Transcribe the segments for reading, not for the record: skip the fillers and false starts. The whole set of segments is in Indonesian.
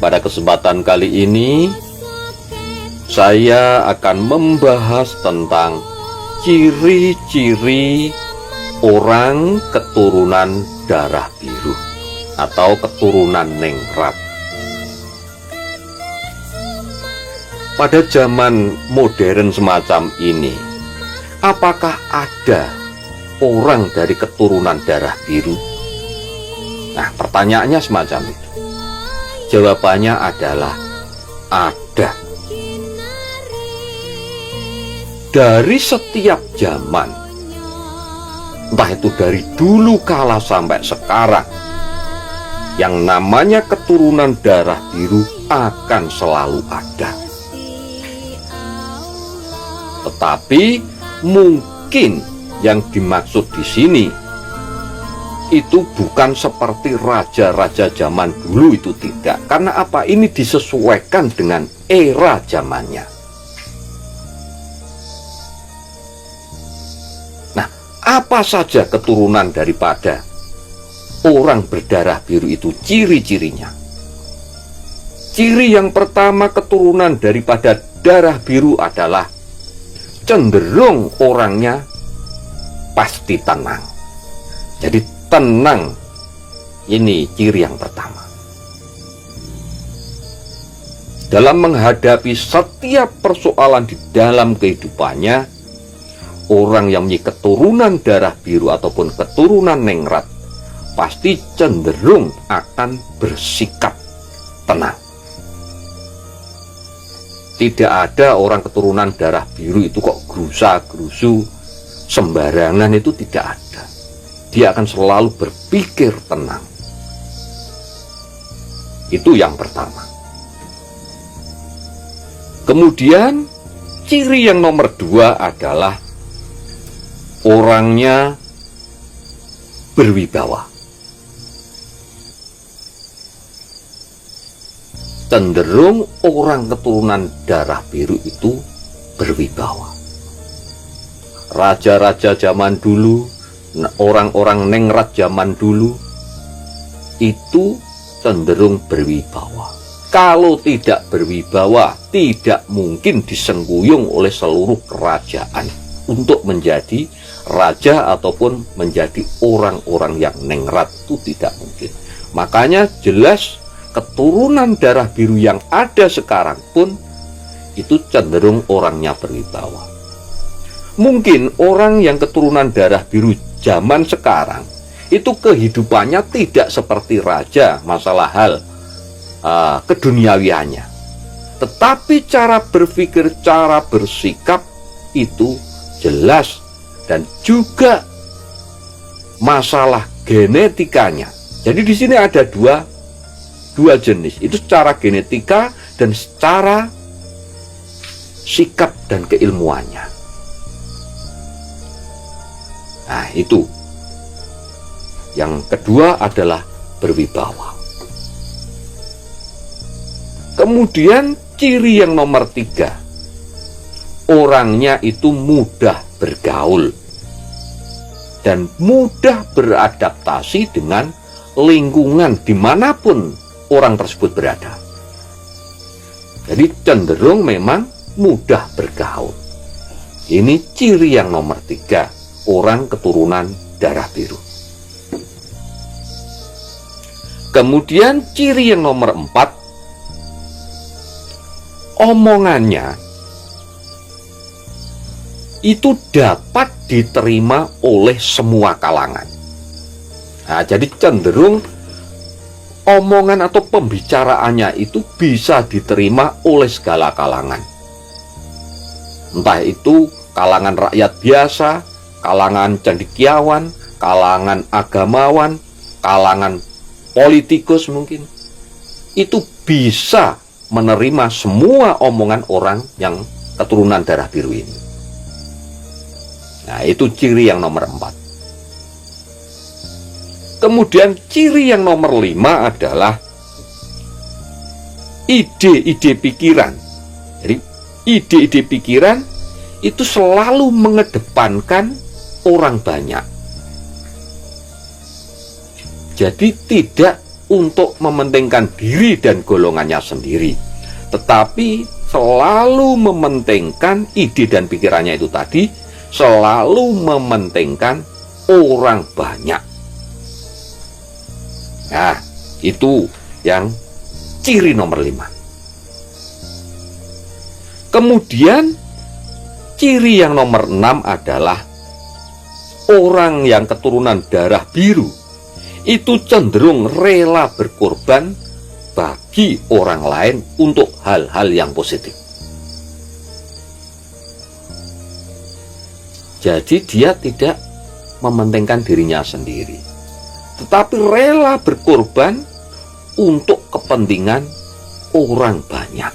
Pada kesempatan kali ini, saya akan membahas tentang ciri-ciri orang keturunan darah biru atau keturunan ningrat. Pada zaman modern semacam ini, apakah ada orang dari keturunan darah biru? Nah, pertanyaannya semacam itu. Jawabannya adalah ada. Dari setiap zaman, entah itu dari dulu kala sampai sekarang, yang namanya keturunan darah biru akan selalu ada. Tetapi mungkin yang dimaksud di sini itu bukan seperti raja-raja zaman dulu, itu tidak. Karena apa? Ini disesuaikan dengan era zamannya. Nah, apa saja keturunan daripada orang berdarah biru itu, ciri-cirinya? Ciri yang pertama keturunan daripada darah biru adalah cenderung orangnya pasti tenang. Jadi tenang, ini ciri yang pertama. Dalam menghadapi setiap persoalan di dalam kehidupannya, orang yang memiliki keturunan darah biru ataupun keturunan ningrat pasti cenderung akan bersikap tenang. Tidak ada orang keturunan darah biru itu kok gerusa-gerusu sembarangan, itu tidak ada. Dia akan selalu berpikir tenang. Itu yang pertama. Kemudian ciri yang nomor dua adalah orangnya berwibawa. Cenderung orang keturunan darah biru itu berwibawa. Raja-raja zaman dulu, orang-orang ningrat zaman dulu itu cenderung berwibawa. Kalau tidak berwibawa, tidak mungkin disengguyung oleh seluruh kerajaan untuk menjadi raja ataupun menjadi orang-orang yang ningrat, itu tidak mungkin. Makanya jelas keturunan darah biru yang ada sekarang pun itu cenderung orangnya berwibawa. Mungkin orang yang keturunan darah biru zaman sekarang itu kehidupannya tidak seperti raja masalah hal keduniawiannya, tetapi cara berpikir, cara bersikap itu jelas, dan juga masalah genetikanya. Jadi di sini ada dua jenis, itu secara genetika dan secara sikap dan keilmuannya. Nah, itu. Yang kedua adalah berwibawa. Kemudian ciri yang nomor tiga, orangnya itu mudah bergaul dan mudah beradaptasi dengan lingkungan dimanapun orang tersebut berada. Jadi cenderung memang mudah bergaul. Ini ciri yang nomor tiga, orang keturunan darah biru. Kemudian ciri yang nomor empat, omongannya itu dapat diterima oleh semua kalangan. Nah, jadi cenderung omongan atau pembicaraannya itu bisa diterima oleh segala kalangan. Entah itu kalangan rakyat biasa, kalangan cendekiawan, kalangan agamawan, kalangan politikus mungkin. Itu bisa menerima semua omongan orang yang keturunan darah biru ini. Nah, itu ciri yang nomor 4. Kemudian ciri yang nomor 5 adalah ide-ide pikiran. Jadi ide-ide pikiran itu selalu mengedepankan orang banyak. Jadi tidak untuk mementingkan diri dan golongannya sendiri, tetapi selalu mementingkan ide dan pikirannya itu tadi, selalu mementingkan orang banyak. Nah, itu yang ciri nomor 5. Kemudian ciri yang nomor 6 adalah orang yang keturunan darah biru itu cenderung rela berkorban bagi orang lain untuk hal-hal yang positif. Jadi dia tidak mementingkan dirinya sendiri, tetapi rela berkorban untuk kepentingan orang banyak.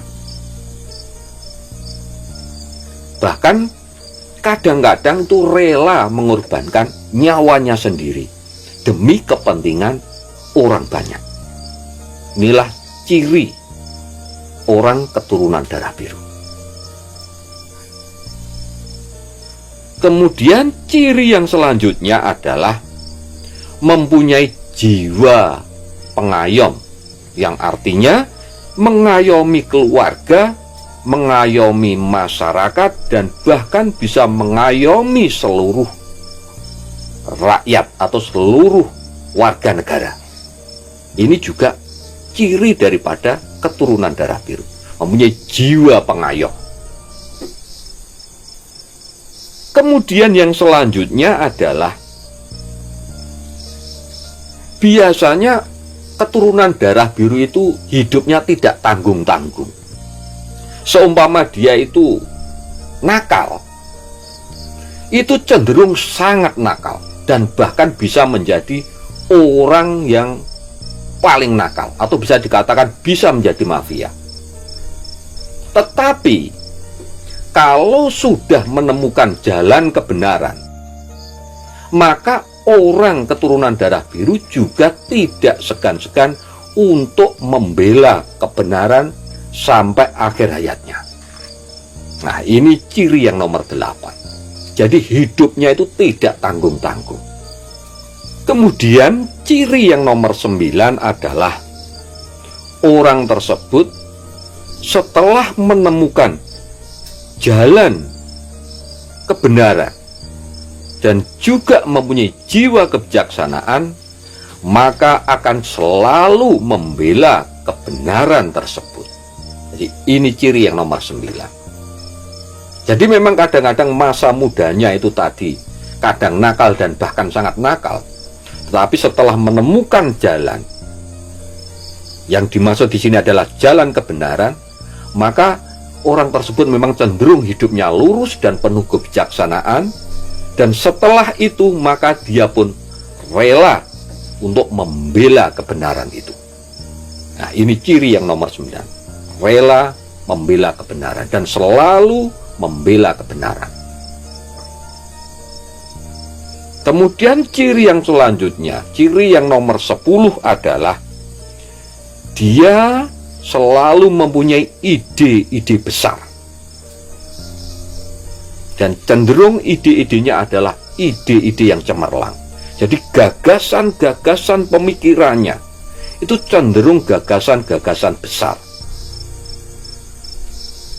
Bahkan kadang-kadang itu rela mengorbankan nyawanya sendiri demi kepentingan orang banyak. Inilah ciri orang keturunan darah biru. Kemudian ciri yang selanjutnya adalah mempunyai jiwa pengayom, yang artinya mengayomi keluarga, mengayomi masyarakat, dan bahkan bisa mengayomi seluruh rakyat atau seluruh warga negara. Ini juga ciri daripada keturunan darah biru, mempunyai jiwa pengayom. Kemudian yang selanjutnya adalah biasanya keturunan darah biru itu hidupnya tidak tanggung-tanggung. Seumpama dia itu nakal, itu cenderung sangat nakal dan bahkan bisa menjadi orang yang paling nakal, atau bisa dikatakan bisa menjadi mafia. Tetapi kalau sudah menemukan jalan kebenaran, maka orang keturunan darah biru juga tidak segan-segan untuk membela kebenaran sampai akhir hayatnya. Nah, ini ciri yang nomor 8. Jadi hidupnya itu tidak tanggung-tanggung. Kemudian ciri yang nomor 9 adalah orang tersebut setelah menemukan jalan kebenaran dan juga mempunyai jiwa kebijaksanaan, maka akan selalu membela kebenaran tersebut. Jadi ini ciri yang nomor 9. Jadi memang kadang-kadang masa mudanya itu tadi kadang nakal dan bahkan sangat nakal, tetapi setelah menemukan jalan, yang dimaksud di sini adalah jalan kebenaran, maka orang tersebut memang cenderung hidupnya lurus dan penuh kebijaksanaan, dan setelah itu maka dia pun rela untuk membela kebenaran itu. Nah, ini ciri yang nomor 9. Rela membela kebenaran dan selalu membela kebenaran. Kemudian ciri yang selanjutnya, ciri yang nomor 10 adalah dia selalu mempunyai ide-ide besar, dan cenderung ide-idenya adalah ide-ide yang cemerlang. Jadi gagasan-gagasan pemikirannya itu cenderung gagasan-gagasan besar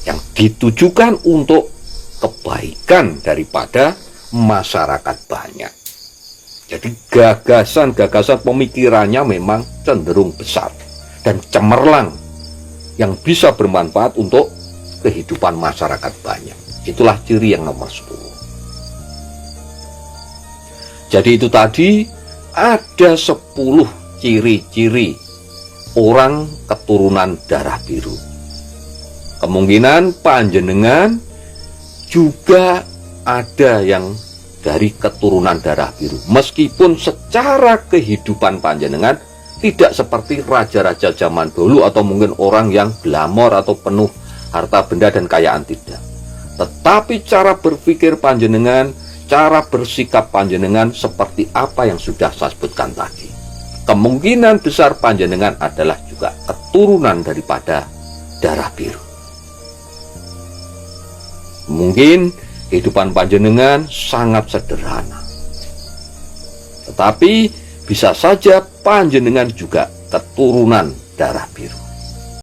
yang ditujukan untuk kebaikan daripada masyarakat banyak. Jadi gagasan-gagasan pemikirannya memang cenderung besar dan cemerlang, yang bisa bermanfaat untuk kehidupan masyarakat banyak. Itulah ciri yang nomor 10. Jadi itu tadi ada 10 ciri-ciri orang keturunan darah biru. Kemungkinan panjenengan juga ada yang dari keturunan darah biru, meskipun secara kehidupan panjenengan tidak seperti raja-raja zaman dulu atau mungkin orang yang glamor atau penuh harta benda dan kekayaan, tidak. Tetapi cara berpikir panjenengan, cara bersikap panjenengan seperti apa yang sudah saya sebutkan tadi. Kemungkinan besar panjenengan adalah juga keturunan daripada darah biru. Mungkin kehidupan panjenengan sangat sederhana, tetapi bisa saja panjenengan juga keturunan darah biru.